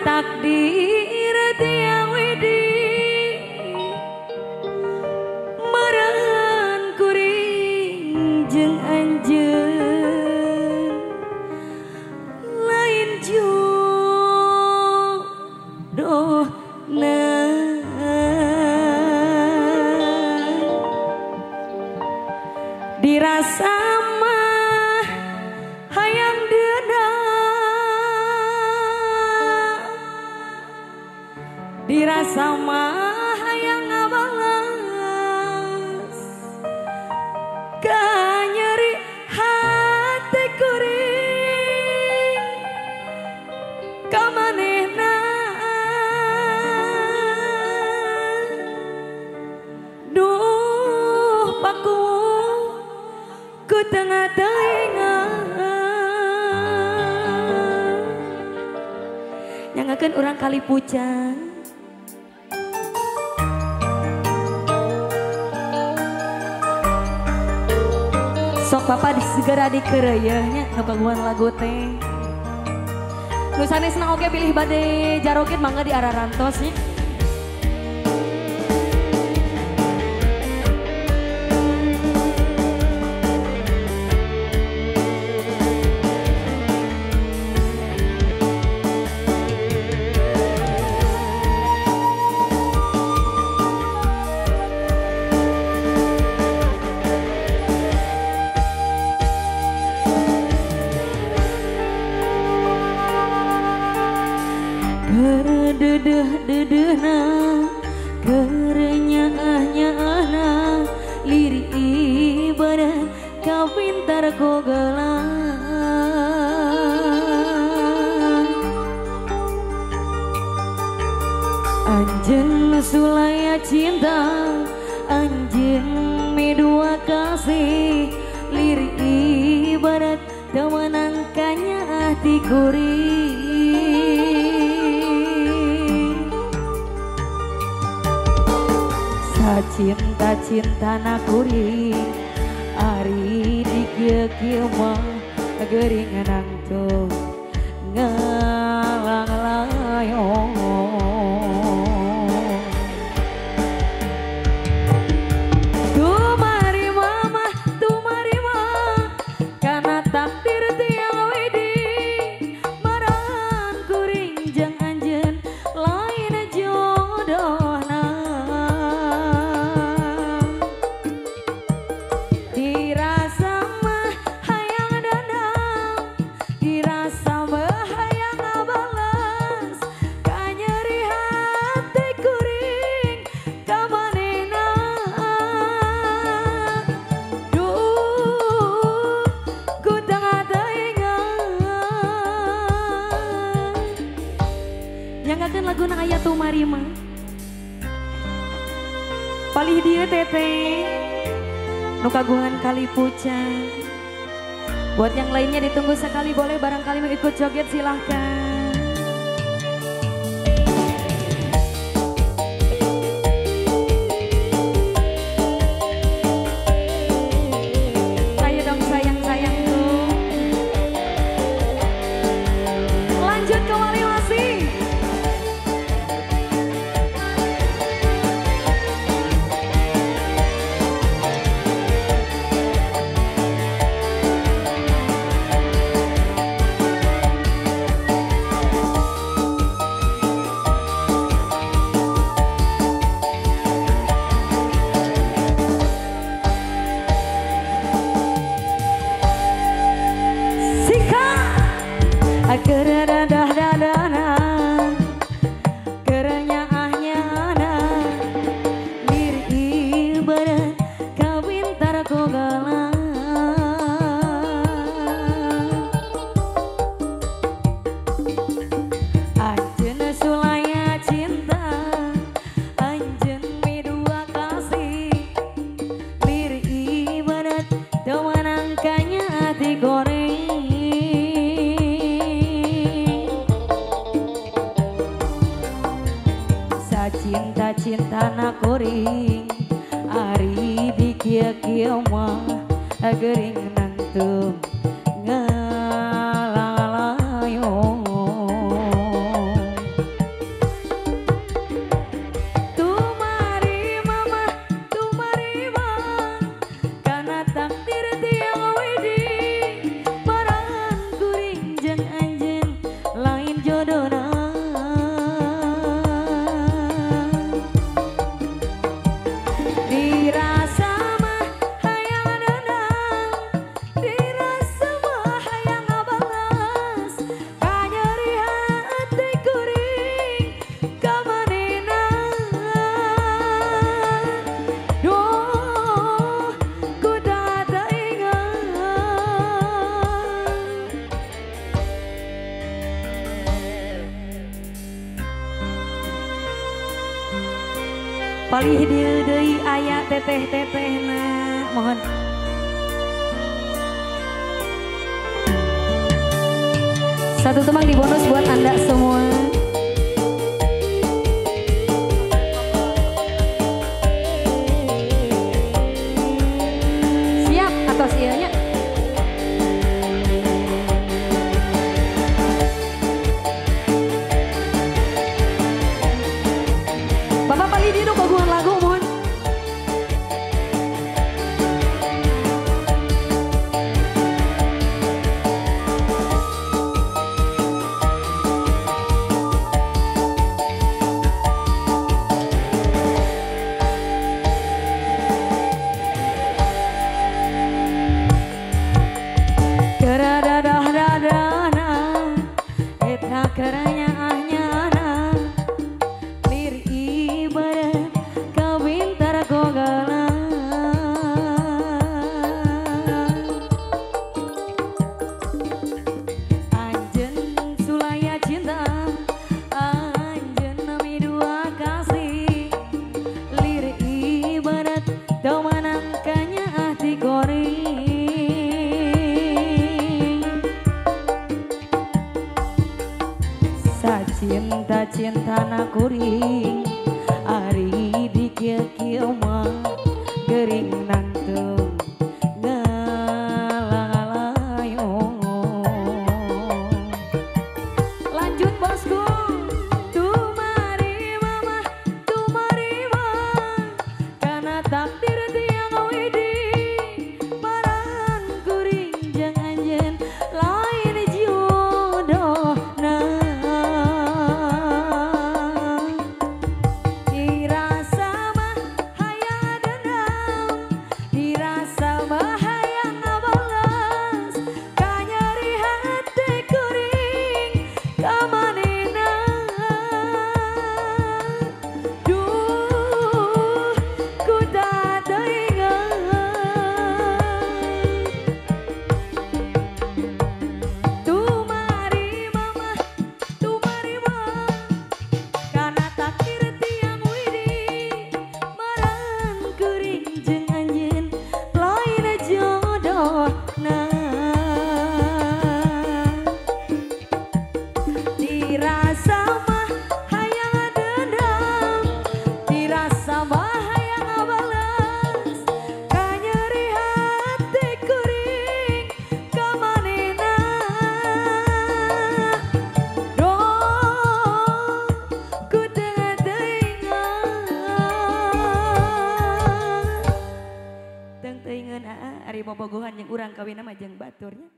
takdir tiang widi marahan kuring jeung anjeun lain jodohna dirasa mah hayang deuna dirasa mah hayang ngabalas ka nyeri hati kuring ka manehna duh paku ku tengah telinga nyangakeun urang kali pucang sok papa segera dikeureuyeun nu kagungan lagu teh nu sanesna oge pilih bade jaroget mangga di arah rantos nya. Dedeh-dedehna kerenyaah-nyaahna liri ibarat kapintar kogelan anjeun sulaya cinta anjeun medua kasih liri ibarat temenang kanyaah ti kuring cinta-cinta na kuring ari di kieu-kieu mah geuring nangtung ngalang-layong tumari mama tumari mah kana takdir tiang widi marahan kuring jeung anjeun lain jodohna nyangakeun laguna aya tumari mah palih dieu teteh nu kagungan kali pucang buat yang lainnya ditunggu sekali boleh barangkali mau ikut joget silahkan. Ayo dong sayang-sayangku lanjut ke wali wasi. Keredadah-dadana kerenyaah-nyaahna liri ibarat kapintar kogelan anjeun sulaya cinta anjeun medua kasih liri ibarat temenang kanyaah ti goreng cinta-cinta na kuring ari di kieu-kieu mah geuring nangtung ngalang-layong Kekalih dieu deui aya teteh-tetehna. Mohon. Satu tembang di bonus buat Anda semua. Siap atau sianya? Bapak Pali Dino baguhan lagu mohon. Keradadah-dadana eta keranya ahnyana lir ibarat kawintar gogala anjeun sulaya cinta anjeun nami dua kasih lir ibarat daumanang kanya hati goreng cinta na kuring ari di kieu mah gering nantung ngalayong. Lanjut bosku. Tumari mama karena takdir tiang widi paran kuring jeung anjeun lain jodoh na. Ari bobogohan yang urang kawin nama jeung baturnya.